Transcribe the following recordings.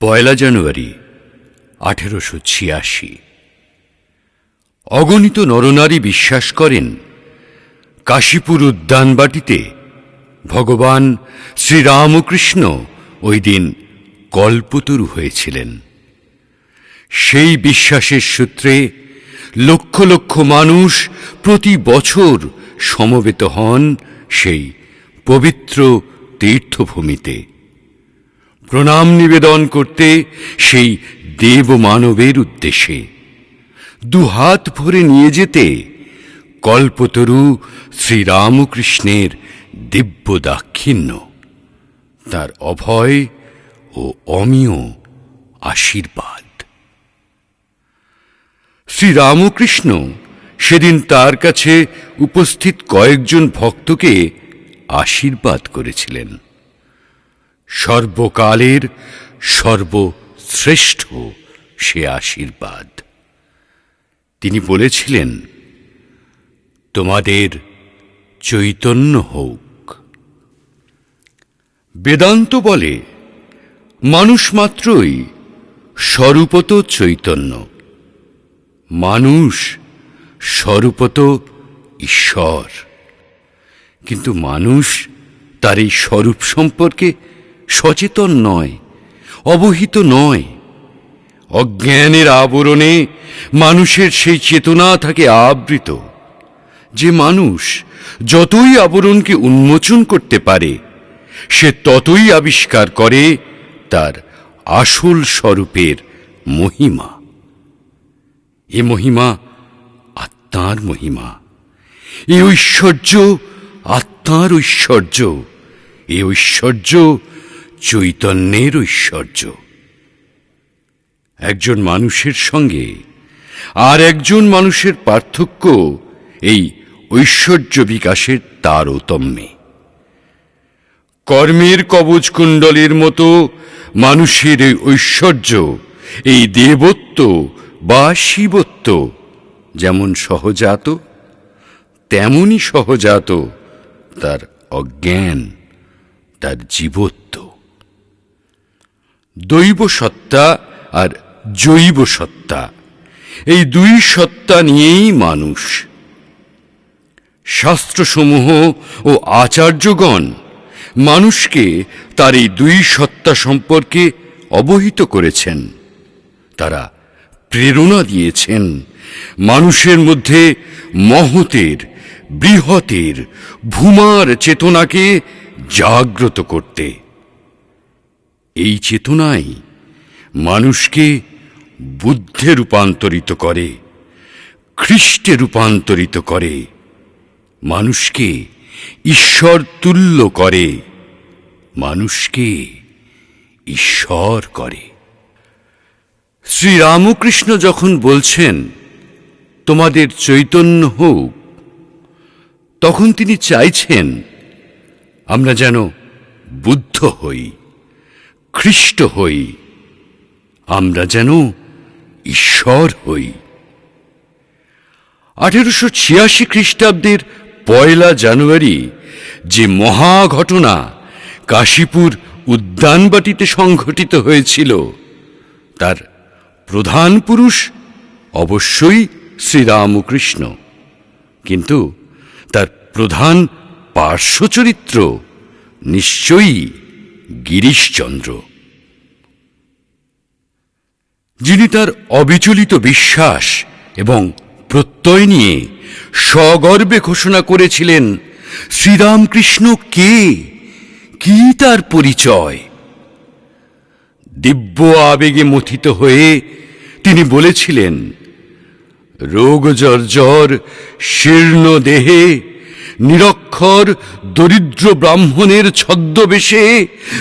পয়লা জানুয়ারি 1886। অগণিত নরনারী বিশ্বাস করেন কাশীপুর উদ্যানবাটিতে ভগবান শ্রীরামকৃষ্ণ ওই দিন কল্পতরু হয়েছিলেন। সেই বিশ্বাসের সূত্রে লক্ষ লক্ষ মানুষ প্রতি বছর সমবেত হন সেই পবিত্র তীর্থভূমিতে প্রণাম নিবেদন করতে, সেই দেব মানবের উদ্দেশ্যে দুহাত ভরে নিয়ে যেতে কল্পতরু শ্রীরামকৃষ্ণের দিব্য দাক্ষিণ্য, তার অভয় ও অমিয় আশীর্বাদ। শ্রীরামকৃষ্ণ সেদিন তার কাছে উপস্থিত কয়েকজন ভক্তকে আশীর্বাদ করেছিলেন। সর্বকালের সর্বশ্রেষ্ঠ সে আশীর্বাদ। তিনি বলেছিলেন, তোমাদের চৈতন্য হোক। বেদান্ত বলে মানুষ মাত্রই স্বরূপত চৈতন্য, মানুষ স্বরূপত ঈশ্বর। কিন্তু মানুষ তার এই স্বরূপ সম্পর্কে সচেতন নয়, অবহিত নয়। অজ্ঞানের আবরণে মানুষের সেই চেতনা থাকে আবৃত, যে মানুষ যতই আবরণকে উন্মোচন করতে পারে সে ততই আবিষ্কার করে তার আসল স্বরূপের মহিমা। এ মহিমা আত্মার মহিমা, এ ঐশ্বর্য আত্মার ঐশ্বর্য, এ ঐশ্বর্য চৈতন্যের ঐশ্বর্য। একজন মানুষের সঙ্গে আর একজন মানুষের পার্থক্য এই ঐশ্বর্য বিকাশের তারতম্যে। কর্মের কবচকুণ্ডলের মতো মানুষের এই ঐশ্বর্য, এই দেবত্ব বা শিবত্ব যেমন সহজাত, তেমনি সহজাত তার অজ্ঞান, তার জীবত্ব। দৈব সত্তা আর জৈব সত্তা, এই দুই সত্তা নিয়েই মানুষ। শাস্ত্রসমূহ ও আচার্যগণ মানুষকে তার এই দুই সত্তা সম্পর্কে অবহিত করেছেন। তারা প্রেরণা দিয়েছেন মানুষের মধ্যে মহতের, বৃহতের, ভূমার চেতনাকে জাগ্রত করতে। এই চেতনাই মানুষকে বুদ্ধে রূপান্তরিত করে, খ্রিস্টে রূপান্তরিত করে, মানুষকে ঈশ্বর তুল্য করে, মানুষকে ঈশ্বর করে। শ্রীরামকৃষ্ণ যখন বলছেন তোমাদের চৈতন্য হোক, তখন তিনি চাইছেন আমরা যেন বুদ্ধ হই, খ্রিস্ট হই, আমরা যেন ঈশ্বর হই। 1886 খ্রিস্টাব্দের পয়লা জানুয়ারি যে মহা ঘটনা কাশীপুর উদ্যানবাটিতে সংঘটিত হয়েছিল, তার প্রধান পুরুষ অবশ্যই শ্রীরামকৃষ্ণ, কিন্তু তার প্রধান পার্শ্বচরিত্র নিশ্চয়ই গিরিশচন্দ্র, যিনি তার অবিচলিত বিশ্বাস এবং প্রত্যয় নিয়ে সগর্বে ঘোষণা করেছিলেন শ্রীরামকৃষ্ণ কে, কি তার পরিচয়। দিব্য আবেগে মথিত হয়ে তিনি বলেছিলেন, রোগ জর্জর শীর্ণ দেহে নিরক্ষর দরিদ্র ব্রাহ্মণের ছদ্মবেশে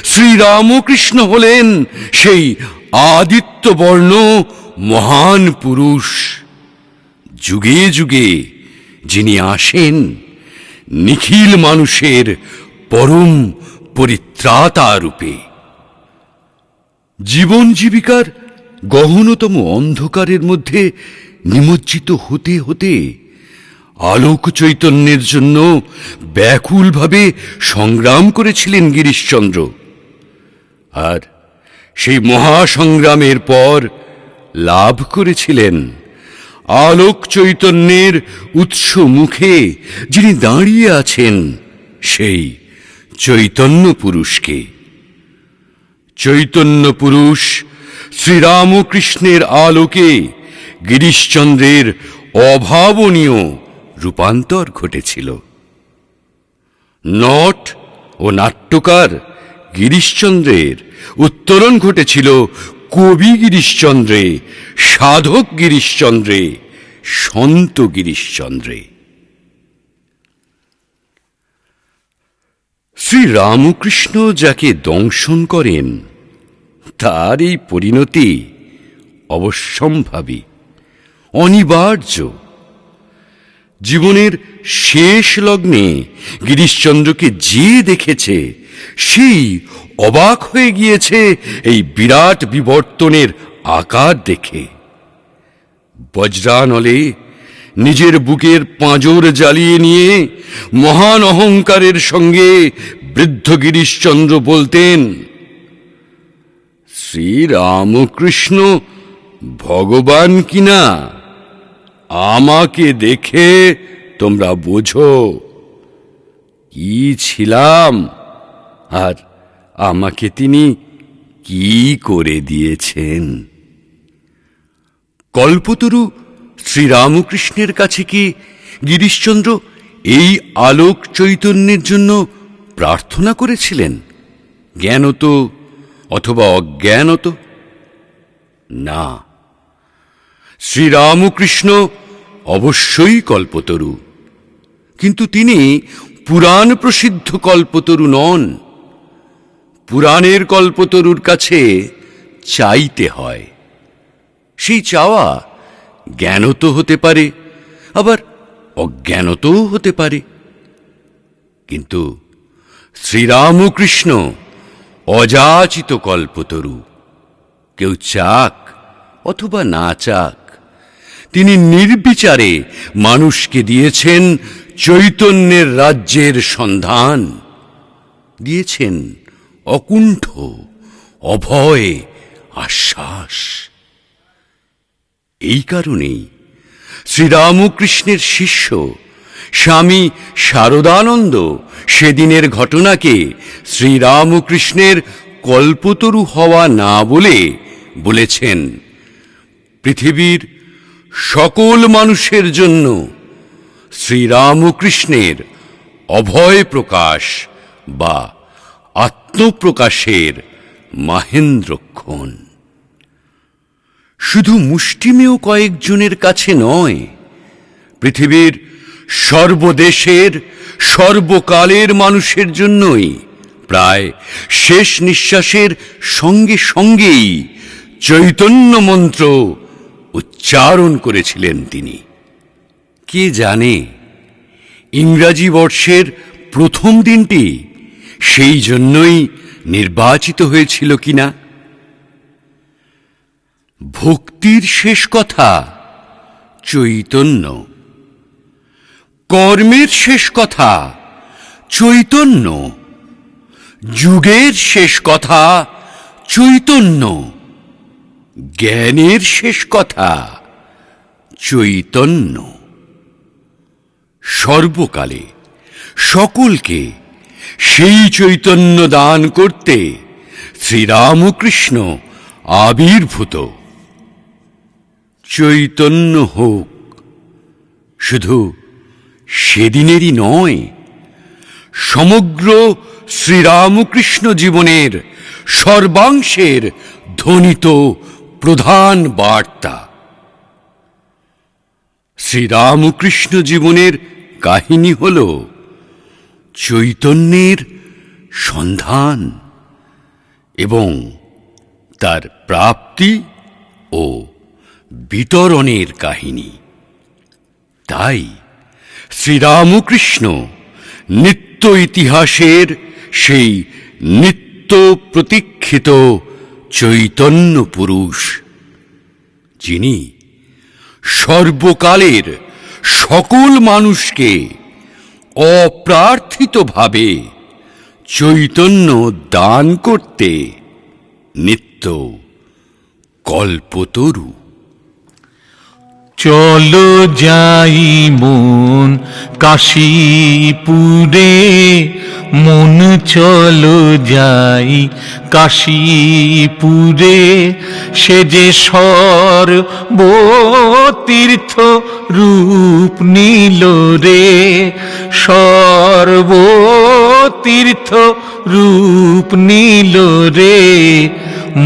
শ্রীরামকৃষ্ণ হলেন সেই আদিত্যবর্ণ মহান পুরুষ, যুগে যুগে যিনি আসেন নিখিল মানুষের পরম পরিত্রাতা রূপে। জীবন জীবিকার গহনতম অন্ধকারের মধ্যে নিমজ্জিত হতে হতে আলোক চৈতন্যের জন্য ব্যাকুলভাবে সংগ্রাম করেছিলেন গিরিশচন্দ্র। আর সেই মহাসংগ্রামের পর লাভ করেছিলেন আলোক চৈতন্যের উৎস মুখে যিনি দাঁড়িয়ে আছেন সেই চৈতন্য পুরুষকে। চৈতন্য পুরুষ শ্রীরামকৃষ্ণের আলোকে গিরিশচন্দ্রের অভাবনীয় রূপান্তর ঘটেছিল। নট ও নাট্যকার গিরিশচন্দ্রের উত্তরণ ঘটেছিল কবি গিরিশচন্দ্রে, সাধক গিরিশচন্দ্রে, সন্ত গিরিশচন্দ্রে। শ্রীরামকৃষ্ণ যাকে দংশন করেন তার এই পরিণতি অবশ্যম্ভাবী, অনিবার্য। জীবনের শেষ লগ্নে গিরিশচন্দ্রকে যে দেখেছে সেই অবাক হয়ে গিয়েছে এই বিরাট বিবর্তনের আকার দেখে। বজ্রানলে নিজের বুকের পাঁজর জ্বালিয়ে নিয়ে মহান অহংকারের সঙ্গে বৃদ্ধ গিরিশচন্দ্র বলতেন, শ্রীরামকৃষ্ণ ভগবান কিনা আমাকে দেখে তোমরা বোঝো কি ছিলাম আর আমাকে তিনি কি করে দিয়েছেন। কল্পতরু শ্রীরামকৃষ্ণের কাছে কি গিরিশচন্দ্র এই আলোক চৈতন্যের জন্য প্রার্থনা করেছিলেন, জ্ঞানত অথবা অজ্ঞানত? না, শ্রীরামকৃষ্ণ অবশ্যই কল্পতরু, কিন্তু তিনি পুরাণ প্রসিদ্ধ কল্পতরু নন। পুরাণের কল্পতরুর কাছে চাইতে হয়। সেই চাওয়া জ্ঞানত হতে পারে, আবার অজ্ঞানতও হতে পারে। কিন্তু শ্রীরামকৃষ্ণ অযাচিত কল্পতরু। কেউ চাক অথবা না চাক, তিনি নির্বিচারে মানুষকে দিয়েছেন চৈতন্যের রাজ্যের সন্ধান, দিয়েছেন অকুণ্ঠ অভয় আশ্বাস। এই কারণেই শ্রীরামকৃষ্ণের শিষ্য স্বামী শারদানন্দ সেদিনের ঘটনাকে শ্রীরামকৃষ্ণের কল্পতরু হওয়া না বলে বলেছেন, পৃথিবীর সকল মানুষের জন্য শ্রীরামকৃষ্ণের অভয় প্রকাশ বা আত্মপ্রকাশের মাহেন্দ্রক্ষণ। শুধু মুষ্টিমেয় কয়েকজনের কাছে নয়, পৃথিবীর সর্বদেশের সর্বকালের মানুষের জন্যই প্রায় শেষ নিঃশ্বাসের সঙ্গে সঙ্গেই চৈতন্য মন্ত্র উচ্চারণ করেছিলেন তিনি। কে জানে ইংরাজি বর্ষের প্রথম দিনটি সেই জন্যই নির্বাচিত হয়েছিল কিনা। ভক্তির শেষ কথা চৈতন্য, কর্মের শেষ কথা চৈতন্য, যুগের শেষ কথা চৈতন্য, জ্ঞানের শেষ কথা চৈতন্য। সর্বকালে সকলকে সেই চৈতন্য দান করতে শ্রীরামকৃষ্ণ আবির্ভূত। চৈতন্য হোক শুধু সেদিনেরই নয়, সমগ্র শ্রীরামকৃষ্ণ জীবনের সর্বাংশের ধ্বনিত প্রধান বার্তা। শ্রীরামকৃষ্ণ জীবনের কাহিনী হল চৈতন্যের সন্ধান এবং তার প্রাপ্তি ও বিতরণের কাহিনী। তাই শ্রীরামকৃষ্ণ নিত্য ইতিহাসের সেই নিত্য প্রতীক্ষিত চৈতন্য পুরুষ, যিনি সর্বকালের সকল মানুষকে অপ্রার্থিতভাবে চৈতন্য দান করতে নিত্য কল্পতরু। চলো যাই মন কাশীপুরে, মন চলো যাই কাশীপুরে, সে যে সর্বতীর্থ রূপ নিল রে, সর্বতীর্থ রূপ নিল রে।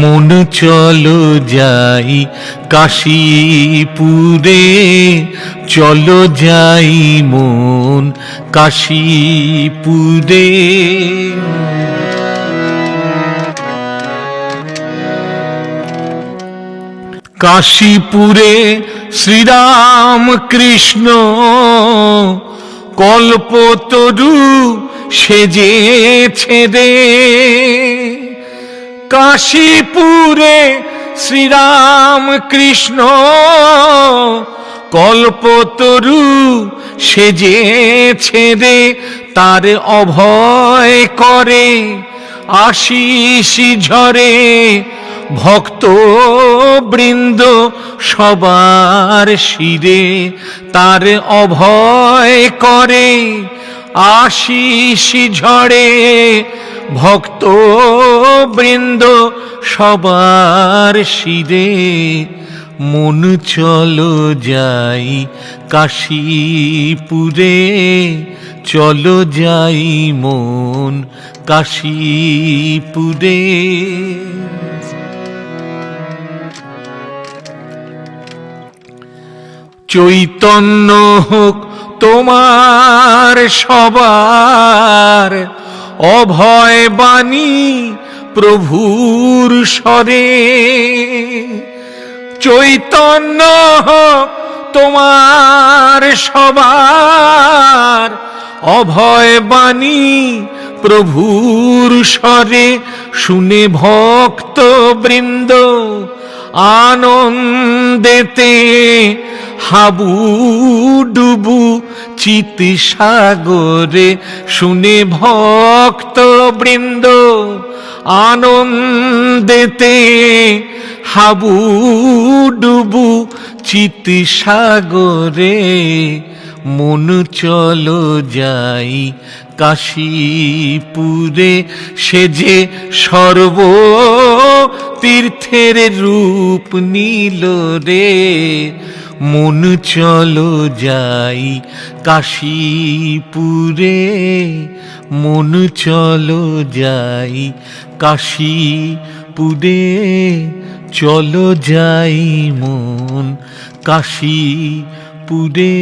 মন চলো যাই কাশীপুরে, চলো যাই মন কাশীপুরে। কাশীপুরে শ্রীরাম কৃষ্ণ কল্পতরু সেজেছে রে, কাশীপুরে শ্রীরাম কৃষ্ণ কল্পতরু সেজেছে রে। তার অভয় করে আশিস ঝরে, ভক্ত বৃন্দ সবার শিরে। তার অভয় করে আশিস ঝরে, ভক্ত বৃন্দ সবার শিরে। মন চলো যাই কাশীপুরে, চলো যাই মন কাশীপুরে। চৈতন্য হোক তোমার সবার, অভয় বাণী প্রভুর স্বরে। চৈতন্য হোক তোমার সবার, অভয় বাণী প্রভুর স্বরে। শুনে ভক্ত বৃন্দ আনন্দেতে, হাবুডুবু চিত সাগরে। শুনে ভক্ত বৃন্দ আনন্দেতে, হাবুডুবু চিত সাগরে। মন চলো যাই কাশীপুরে, সে যে সর্বতীর্থের রূপ নিল রে। মন চলো যাই কাশীপুরে, মন চলো যাই কাশীপুরে, চলো যাই মন কাশীপুরে।